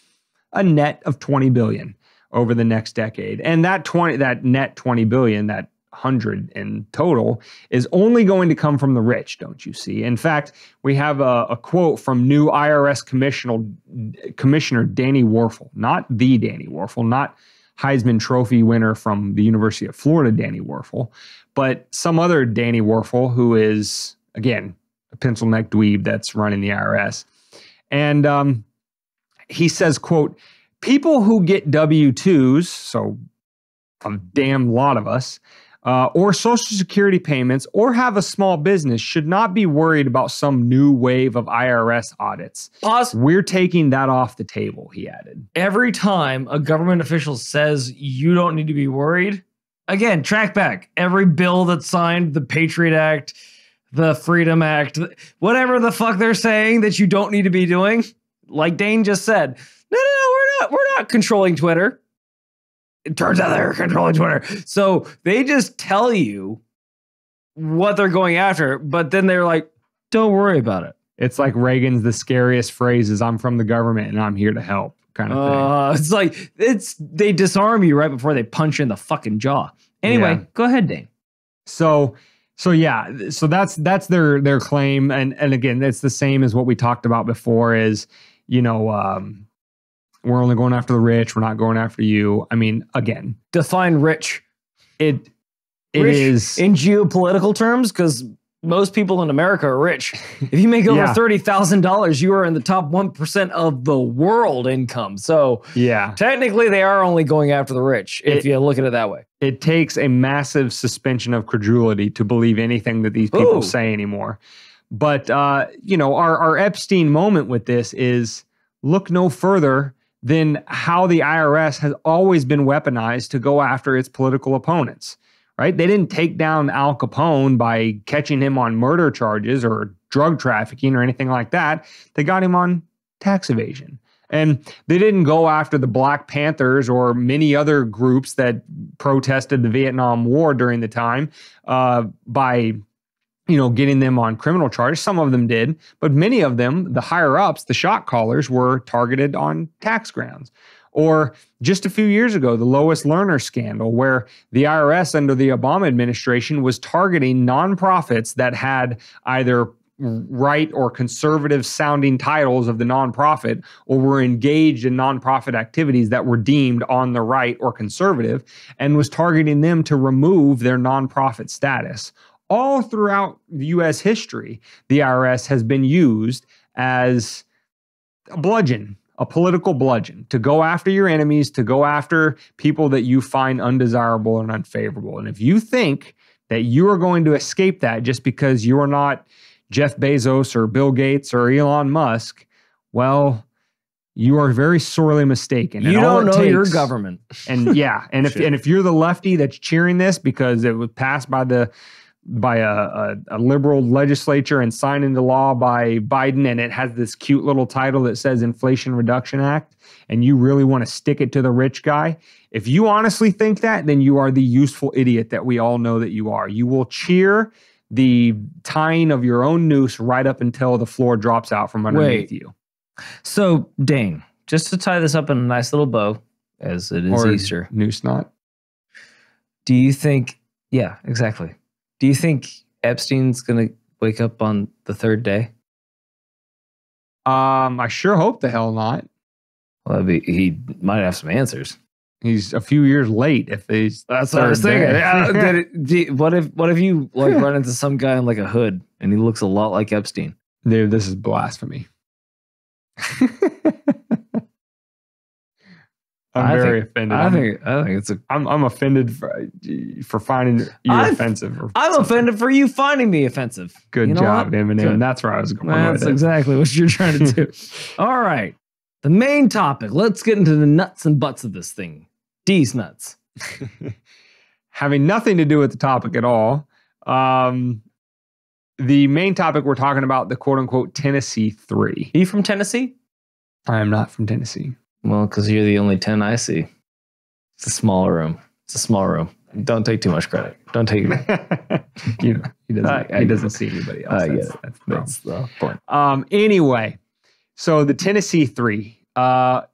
a net of $20 billion over the next decade. And that net $20 billion, that 100 in total, is only going to come from the rich, don't you see? In fact, we have a quote from new IRS Commissioner Danny Werfel, not the Danny Werfel, not Heisman Trophy winner from the University of Florida, Danny Werfel, but some other Danny Werfel, who is, again, a pencil-neck dweeb that's running the IRS. And he says, quote, "People who get W-2s, so a damn lot of us, or Social Security payments, or have a small business should not be worried about some new wave of IRS audits. Pause. We're taking that off the table," he added. Every time a government official says you don't need to be worried, again, track back. Every bill that's signed, the Patriot Act, the Freedom Act, whatever the fuck they're saying that you don't need to be doing, like Dane just said, no, we're not controlling Twitter. It turns out they're controlling Twitter. So they just tell you what they're going after, but then they're like, don't worry about it. It's like Reagan's the scariest phrase is, "I'm from the government and I'm here to help," kind of thing. It's like they disarm you right before they punch you in the fucking jaw. Anyway, Go ahead, Dane. So that's their claim, and again, it's the same as what we talked about before. Is we're only going after the rich. We're not going after you. I mean, again, define rich. Rich is in geopolitical terms, because most people in America are rich. If you make over $30,000, you are in the top 1% of the world income. So technically they are only going after the rich, if you look at it that way. It takes a massive suspension of credulity to believe anything that these people say anymore. But, you know, our Epstein moment with this is look no further than how the IRS has always been weaponized to go after its political opponents. Right? They didn't take down Al Capone by catching him on murder charges or drug trafficking or anything like that. They got him on tax evasion. And they didn't go after the Black Panthers or many other groups that protested the Vietnam War during the time by, you know, getting them on criminal charges. Some of them did, but many of them, the higher ups, the shot callers, were targeted on tax grounds. Or just a few years ago, the Lois Lerner scandal, where the IRS under the Obama administration was targeting nonprofits that had either right or conservative sounding titles of the nonprofit or were engaged in nonprofit activities that were deemed on the right or conservative, and was targeting them to remove their nonprofit status. All throughout U.S. history, the IRS has been used as a bludgeon, a political bludgeon, to go after your enemies, to go after people that you find undesirable and unfavorable. And if you think that you are going to escape that just because you are not Jeff Bezos or Bill Gates or Elon Musk, well, you are very sorely mistaken. You don't know your government. And and if you're the lefty that's cheering this because it was passed by a liberal legislature and signed into law by Biden, and it has this cute little title that says Inflation Reduction Act, and you really want to stick it to the rich guy, if you honestly think that, then you are the useful idiot that we all know that you are. You will cheer the tying of your own noose right up until the floor drops out from underneath you. So, Dane, just to tie this up in a nice little bow, as it is Easter. Noose knot. Do you think, exactly. Do you think Epstein's going to wake up on the third day? I sure hope the hell not. Well, he might have some answers. He's a few years late. If he's that's what I was thinking. What if you like run into some guy in like a hood and he looks a lot like Epstein? Dude, this is blasphemy. I'm very offended. I think it's I'm offended for finding you offensive. I'm offended for you finding me offensive. Good job, Eminem. That's where I was going. That's exactly what you're trying to do. All right, the main topic. Let's get into the nuts and butts of this thing. D's nuts. Having nothing to do with the topic at all. The main topic we're talking about, the quote unquote Tennessee 3. Are you from Tennessee? I am not from Tennessee. Well, because you're the only 10 I see. It's a small room. It's a small room. Don't take too much credit. Don't take it. He doesn't see anybody else. That's the point. Anyway, so the Tennessee 3.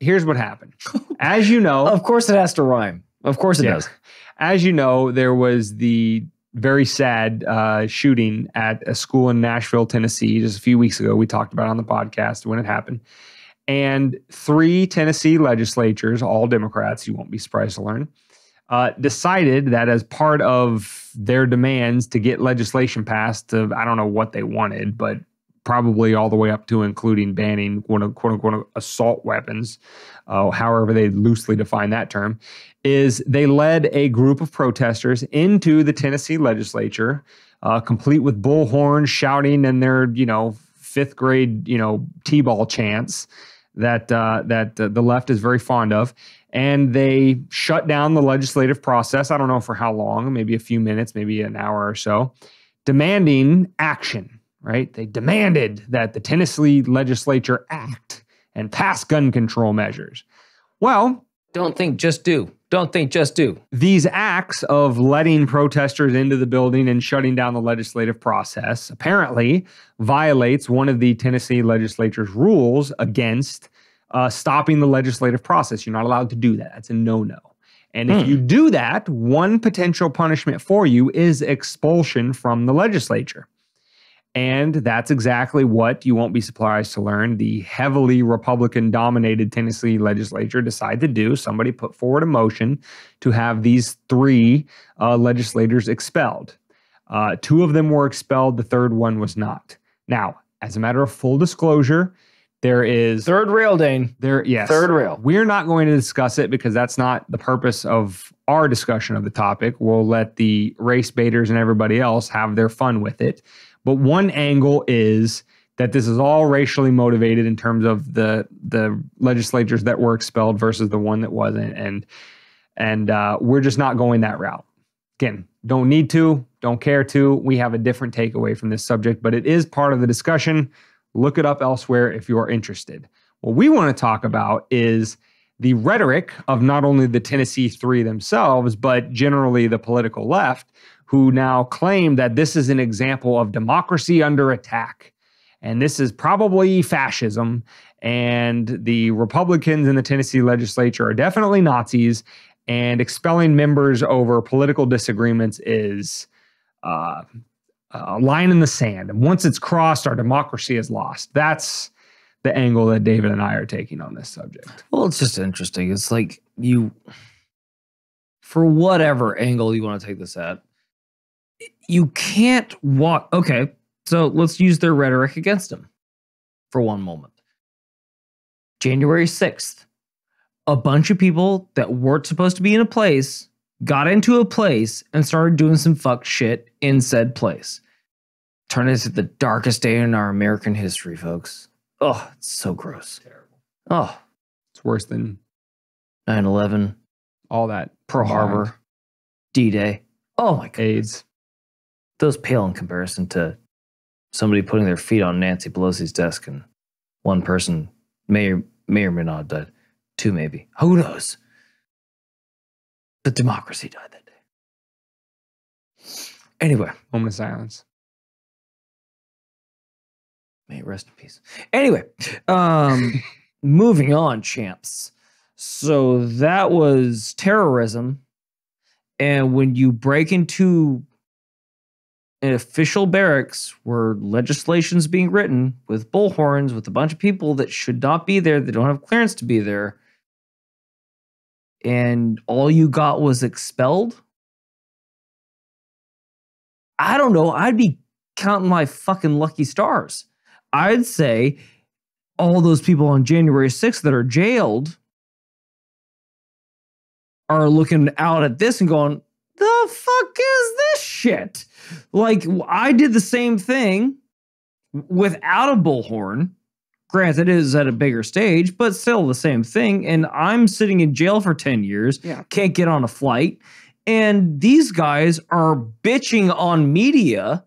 Here's what happened. As you know, of course it has to rhyme. Of course it does. As you know, there was the very sad shooting at a school in Nashville, Tennessee, just a few weeks ago. We talked about it on the podcast when it happened. And 3 Tennessee legislatures, all Democrats, you won't be surprised to learn, decided that as part of their demands to get legislation passed, I don't know what they wanted, but probably all the way up to including banning quote unquote assault weapons, however they loosely define that term, is they led a group of protesters into the Tennessee legislature, complete with bullhorns, shouting in their 5th grade t-ball chants that the left is very fond of, and they shut down the legislative process. I don't know for how long, maybe a few minutes, maybe an hour or so, demanding action. Right? They demanded that the Tennessee legislature act and pass gun control measures. Well, don't think, just do. Don't think, just do. These acts of letting protesters into the building and shutting down the legislative process apparently violates one of the Tennessee legislature's rules against stopping the legislative process. You're not allowed to do that. That's a no-no. And if you do that, one potential punishment for you is expulsion from the legislature. And that's exactly what, you won't be surprised to learn, the heavily Republican-dominated Tennessee legislature decided to do. Somebody put forward a motion to have these 3 legislators expelled. 2 of them were expelled. The third one was not. Now, as a matter of full disclosure, there is... Third rail, Dane. Yes. Third rail. We're not going to discuss it because that's not the purpose of our discussion of the topic. We'll let the race baiters and everybody else have their fun with it. But one angle is that this is all racially motivated in terms of the legislatures that were expelled versus the one that wasn't. And we're just not going that route. Again, don't need to, don't care to. We have a different takeaway from this subject, but it is part of the discussion. Look it up elsewhere if you're interested. What we want to talk about is the rhetoric of not only the Tennessee 3 themselves, but generally the political left, who now claim that this is an example of democracy under attack. And this is probably fascism. And the Republicans in the Tennessee legislature are definitely Nazis. And expelling members over political disagreements is a line in the sand. And once it's crossed, our democracy is lost. That's the angle that David and I are taking on this subject. Well, it's just interesting. It's like for whatever angle you want to take this at, you can't walk. Okay, so let's use their rhetoric against them for one moment. January 6th, a bunch of people that weren't supposed to be in a place got into a place and started doing some fuck shit in said place. Turned into the darkest day in our American history, folks. Oh, it's so gross. Terrible. Oh, It's worse than 9/11, all that. Pearl Harbor, D-Day. Oh my God. AIDS. Those pale in comparison to somebody putting their feet on Nancy Pelosi's desk and one person may or may not have died. 2 maybe. Who knows? But democracy died that day. Anyway. Moment of silence. May it rest in peace. Anyway, moving on, champs. So that was terrorism. And when you break into an official barracks where legislation's being written with bullhorns with a bunch of people that should not be there, that don't have clearance to be there, and all you got was expelled, I don't know. I'd be counting my fucking lucky stars. I'd say all those people on January 6th that are jailed are looking out at this and going, the fuck is this shit? Like, I did the same thing without a bullhorn. Granted, it is at a bigger stage, but still the same thing. And I'm sitting in jail for 10 years, can't get on a flight. And these guys are bitching on media.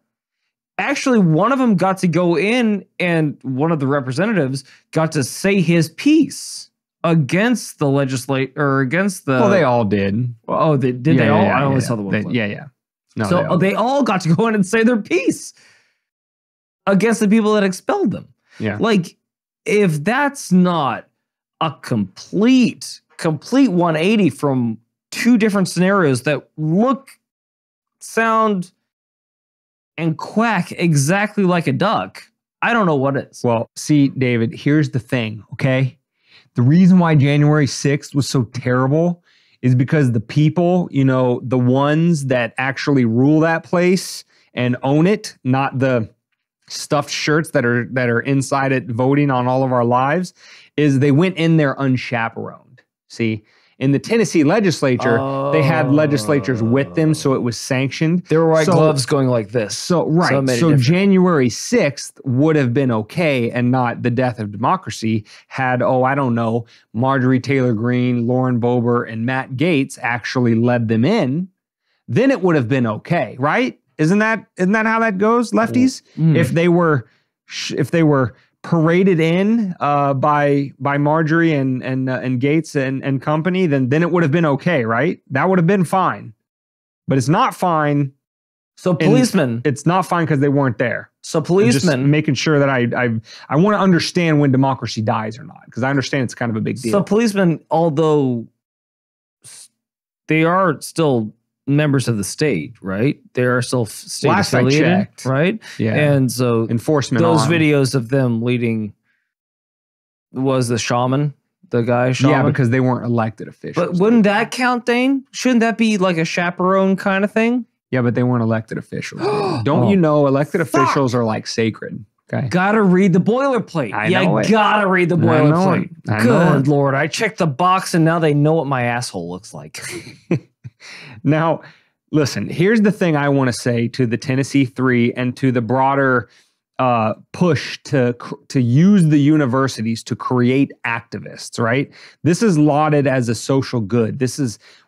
Actually, one of them got to go in and one of the representatives got to say his piece against the against the... Well, they all did. Oh, did they all? I only saw the one. Yeah. No, so they all got to go in and say their piece against the people that expelled them. Yeah. Like, if that's not a complete 180 from 2 different scenarios that look, sound, and quack exactly like a duck, I don't know what is. Well, see, David, here's the thing, okay? The reason why January 6th was so terrible is because the people, you know, the ones that actually rule that place and own it, not the stuffed shirts that are inside it voting on all of our lives, is they went in there unchaperoned. See, in the Tennessee legislature, they had legislatures with them, so it was sanctioned. There were white gloves going like this. So January 6th would have been okay and not the death of democracy had, I don't know, Marjorie Taylor Greene, Lauren Boebert, and Matt Gaetz actually led them in. Then it would have been okay, right? Isn't that how that goes, lefties? If they were paraded in by Marjorie and Gaetz and company, then it would have been okay, right? That would have been fine. But it's not fine. So policemen, it's not fine because they weren't there. So policemen, just making sure that I want to understand when democracy dies or not, because I understand it's kind of a big deal. So policemen, although they are still members of the state, right? They are still state Last I affiliated, checked. right? Yeah. And so Enforcement those on. videos of them leading was the shaman, the guy shaman. Yeah, because they weren't elected officials. But wouldn't that count, Dane? Shouldn't that be like a chaperone kind of thing? Yeah, but they weren't elected officials. Don't you know elected officials are like sacred? Okay. Gotta read the boilerplate. I know it. Gotta read the I know boilerplate. it. I know Good it. Lord. I checked the box and now they know what my asshole looks like. Now, listen, here's the thing I want to say to the Tennessee Three and to the broader push to use the universities to create activists, right? This is lauded as a social good.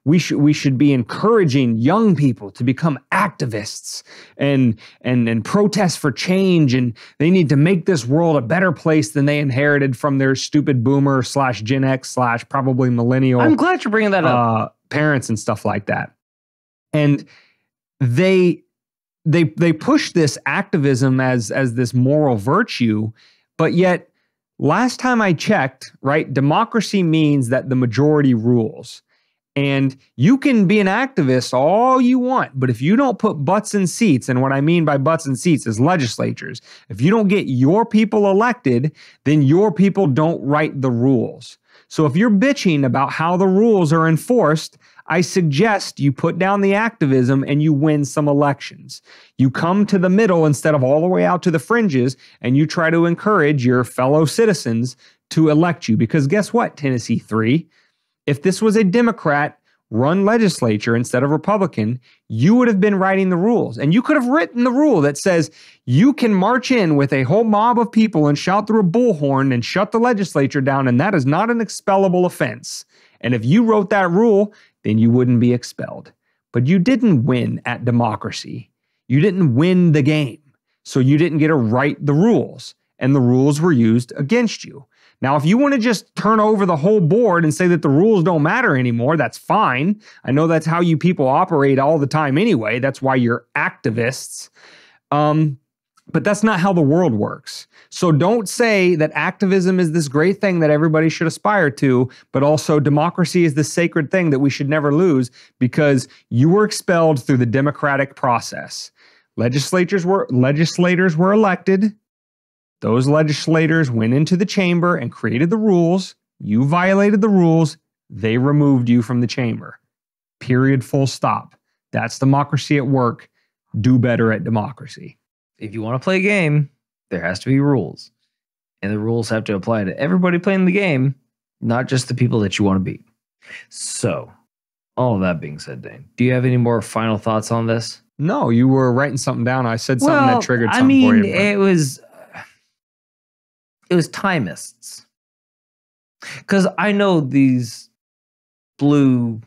We should be encouraging young people to become activists and protest for change, and they need to make this world a better place than they inherited from their stupid boomer / Gen X / probably millennial. I'm glad you're bringing that up. Parents and stuff like that. And they push this activism as this moral virtue, but yet last time I checked, right, democracy means that the majority rules. And you can be an activist all you want, but if you don't put butts in seats, and what I mean by butts in seats is legislatures, if you don't get your people elected, then your people don't write the rules. So if you're bitching about how the rules are enforced, I suggest you put down the activism and you win some elections. You come to the middle instead of all the way out to the fringes, and you try to encourage your fellow citizens to elect you. Because guess what, Tennessee 3? If this was a Democrat-run legislature instead of Republican, you would have been writing the rules. And you could have written the rule that says you can march in with a whole mob of people and shout through a bullhorn and shut the legislature down, and that is not an expellable offense. And if you wrote that rule, then you wouldn't be expelled. But you didn't win at democracy. You didn't win the game. So you didn't get to write the rules, and the rules were used against you. Now, if you want to just turn over the whole board and say that the rules don't matter anymore, that's fine. I know that's how you people operate all the time anyway. That's why you're activists. But that's not how the world works. So don't say that activism is this great thing that everybody should aspire to, but also democracy is the sacred thing that we should never lose, because you were expelled through the democratic process. Legislators were elected. Those legislators went into the chamber and created the rules. You violated the rules. They removed you from the chamber. Period, full stop. That's democracy at work. Do better at democracy. If you want to play a game, there has to be rules. And the rules have to apply to everybody playing the game, not just the people that you want to beat. So, all of that being said, Dane, do you have any more final thoughts on this? No, you were writing something down. I said something that triggered something for you. It was timists. Because I know these blue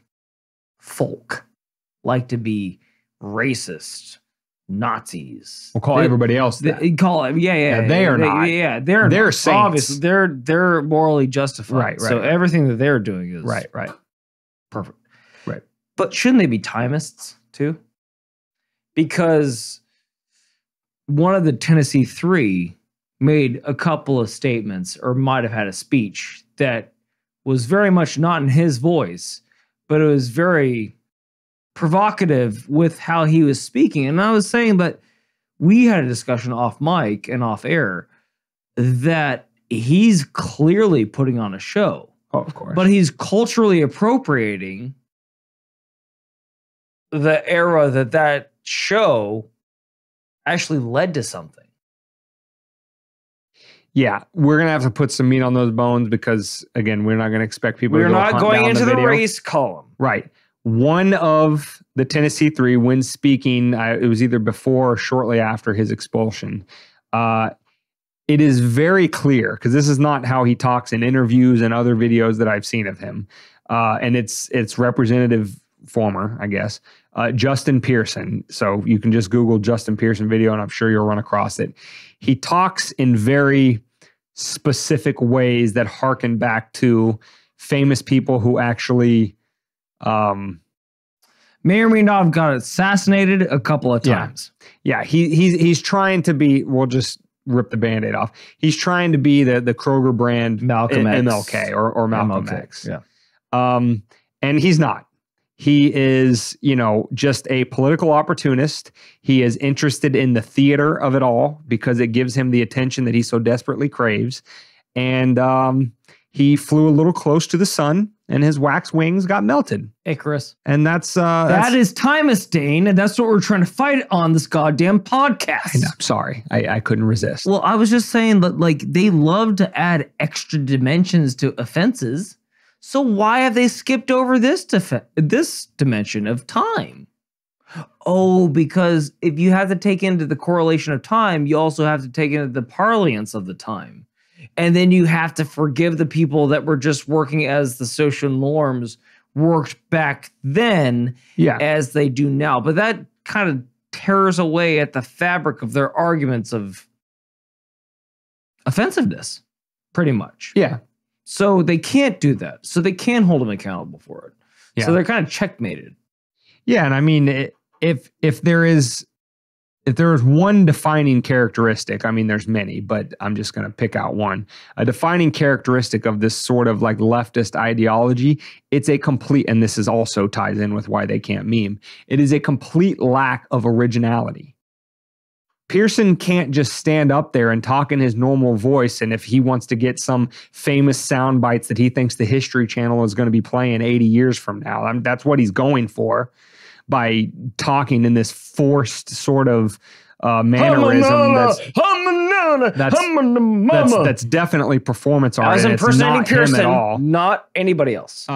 folk like to be racist, Nazis. We'll call everybody else that. They are not. Yeah, they're saints. Obviously, they're morally justified. Right. So everything that they're doing is right. Perfect. Right. But shouldn't they be timists too? Because one of the Tennessee Three made a couple of statements, or might have had a speech that was very much not in his voice, but it was very provocative with how he was speaking. And I was saying that we had a discussion off mic and off air that he's clearly putting on a show. Oh, of course. But he's culturally appropriating the era that show actually led to something. Yeah, we're going to have to put some meat on those bones because, again, we're not going to expect people to go hunt down the video. We're not going into the race column. Right. One of the Tennessee Three, when speaking, it was either before or shortly after his expulsion, it is very clear, because this is not how he talks in interviews and other videos that I've seen of him, and it's Representative former, I guess, Justin Pearson. So you can just Google Justin Pearson video, and I'm sure you'll run across it. He talks in very specific ways that harken back to famous people who actually may or may not have got assassinated a couple of times. Yeah, he's trying to be, we'll just rip the Band-Aid off. He's trying to be the Kroger brand Malcolm X. MLK or Malcolm X. Yeah. And he's not. He is, just a political opportunist. He is interested in the theater of it all because it gives him the attention that he so desperately craves. And he flew a little close to the sun and his wax wings got melted. Icarus. And that's that is Timus, Dane, and that's what we're trying to fight on this goddamn podcast. I'm sorry. I couldn't resist. Well, I was just saying that, like, they love to add extra dimensions to offenses. So why have they skipped over this dimension of time? Oh, because if you have to take into the correlation of time, you also have to take into the parlance of the time. And then you have to forgive the people that were just working as the social norms worked back then as they do now. But that kind of tears away at the fabric of their arguments of offensiveness, pretty much. Yeah. So they can't do that. So they can't hold them accountable for it. Yeah. So they're kind of checkmated. Yeah, and I mean, if there is one defining characteristic, I mean, there's many, but I'm just going to pick out one. A defining characteristic of this sort of like leftist ideology, it's a complete, and this is also ties in with why they can't meme. It is a complete lack of originality. Pearson can't just stand up there and talk in his normal voice, and if he wants to get some famous sound bites that he thinks the History Channel is going to be playing 80 years from now, that's what he's going for by talking in this forced sort of mannerism that's definitely performance art. As impersonating Pearson, him at all. Not anybody else.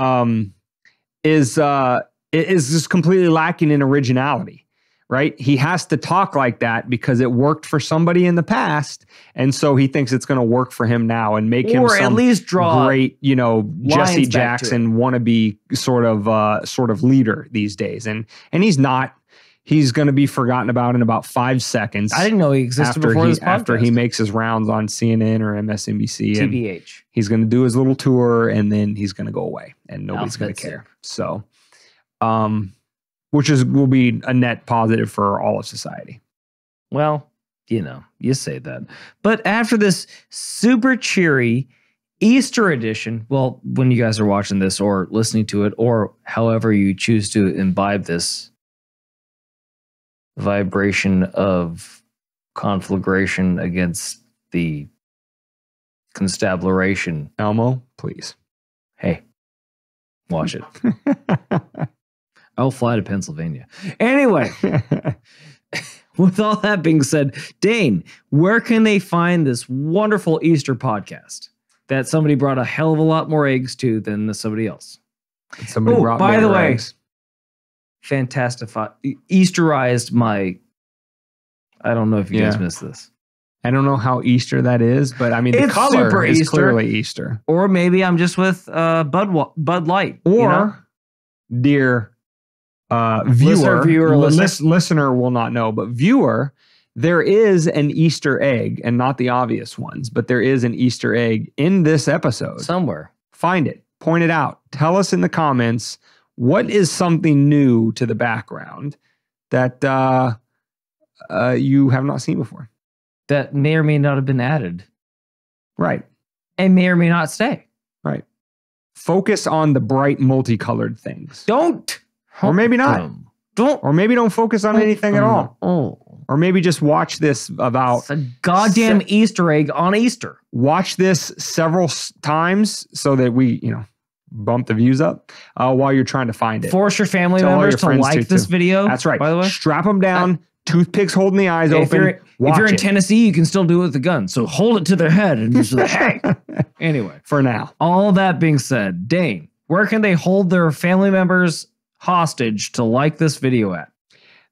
Is just completely lacking in originality. Right? He has to talk like that because it worked for somebody in the past. And so he thinks it's going to work for him now and make him some at least draw great, Jesse Jackson wannabe sort of leader these days. And he's not. He's going to be forgotten about in about 5 seconds. I didn't know he existed before this podcast. After he makes his rounds on CNN or MSNBC. TBH. He's going to do his little tour and then he's going to go away and nobody's going to care. So, which will be a net positive for all of society. Well, you say that. But after this super cheery Easter edition, well, when you guys are watching this or listening to it, or however you choose to imbibe this vibration of conflagration against the constabulation. Elmo, please. Hey, watch it. I'll fly to Pennsylvania. Anyway, with all that being said, Dane, where can they find this wonderful Easter podcast that somebody brought a hell of a lot more eggs to than somebody else? Somebody brought by the way, eggs. Easterized my, I don't know if you guys missed this. I don't know how Easter that is, but I mean, the color is clearly Easter. Or maybe I'm just with Bud Light. Or, dear listener will not know, but viewer, there is an Easter egg, and not the obvious ones, but there is an Easter egg in this episode. Somewhere. Find it. Point it out. Tell us in the comments, what is something new to the background that you have not seen before? That may or may not have been added. Right. And may or may not stay. Right. Focus on the bright multicolored things. Don't. Or maybe not. Or maybe don't focus on anything at all. Or maybe just watch this about... It's a goddamn Easter egg on Easter. Watch this several times so that we, bump the views up while you're trying to find it. Force your family members to like this video. That's right. By the way, strap them down. Toothpicks holding the eyes open. If you're in Tennessee, you can still do it with a gun. So hold it to their head and just like, hey. Anyway, for now. All that being said, Dane, where can they hold their family members hostage to like this video at?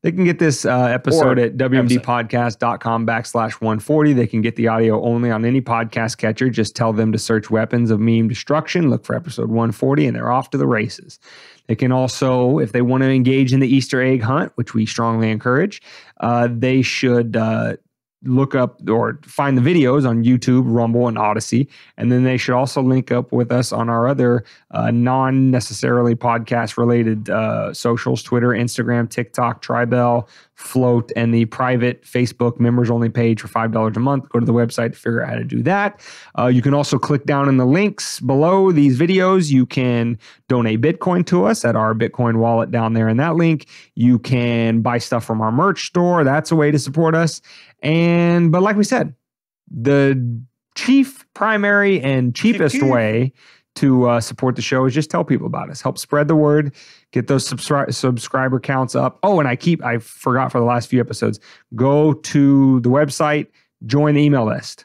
They can get this episode at wmdpodcast.com/140. They can get the audio only on any podcast catcher. Just tell them to search Weapons of Meme Destruction, look for episode 140, and they're off to the races. They can also, if they want to engage in the Easter egg hunt, which we strongly encourage, they should look up or find the videos on YouTube, Rumble, and Odyssey. And then they should also link up with us on our other non-necessarily podcast-related socials, Twitter, Instagram, TikTok, Tribel, float, and the private Facebook members only page for $5 a month. Go to the website to figure out how to do that. You can also click down in the links below these videos. You can donate Bitcoin to us at our Bitcoin wallet down there in that link. You can buy stuff from our merch store. That's a way to support us. But like we said, the chief, primary, and cheapest way to support the show is just tell people about us. Help spread the word. Get those subscriber counts up. Oh, and I forgot for the last few episodes. Go to the website, join the email list.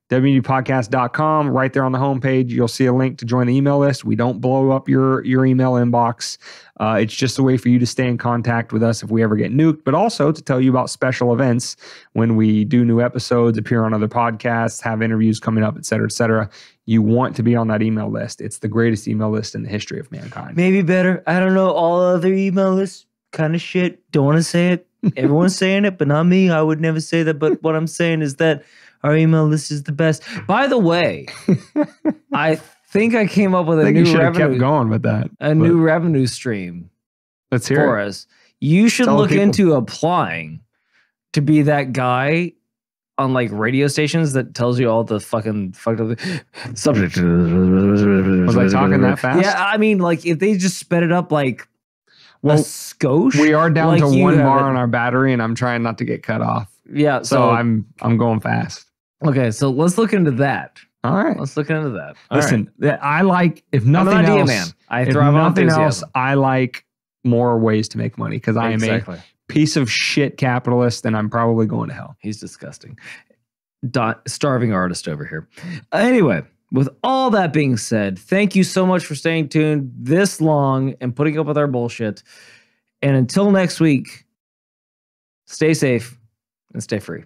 WMDpodcast.com. Right there on the homepage, you'll see a link to join the email list. We don't blow up your email inbox. It's just a way for you to stay in contact with us if we ever get nuked, but also to tell you about special events when we do new episodes, appear on other podcasts, have interviews coming up, et cetera, et cetera. You want to be on that email list. It's the greatest email list in the history of mankind. Maybe better. I don't know. All other email lists, kind of shit. Don't want to say it. Everyone's saying it, but not me. I would never say that. But what I'm saying is that our email list is the best. By the way, I think I came up with a new revenue. Kept going with that. New revenue stream. Let's hear for it. us. You should look into applying to be that guy on like radio stations that tells you all the fucking fucked up subject. Was I talking that fast? Yeah, I mean, like if they just sped it up like a skosh. We are down like to one bar on our battery, and I'm trying not to get cut off. Yeah, so I'm going fast. Okay, so let's look into that. All right, let's look into that. Listen, I like if nothing else, man. I thrive on enthusiasm. I like more ways to make money because I am a piece of shit capitalist, and I'm probably going to hell. He's disgusting. Starving artist over here. Anyway, with all that being said, thank you so much for staying tuned this long and putting up with our bullshit. And until next week, stay safe and stay free.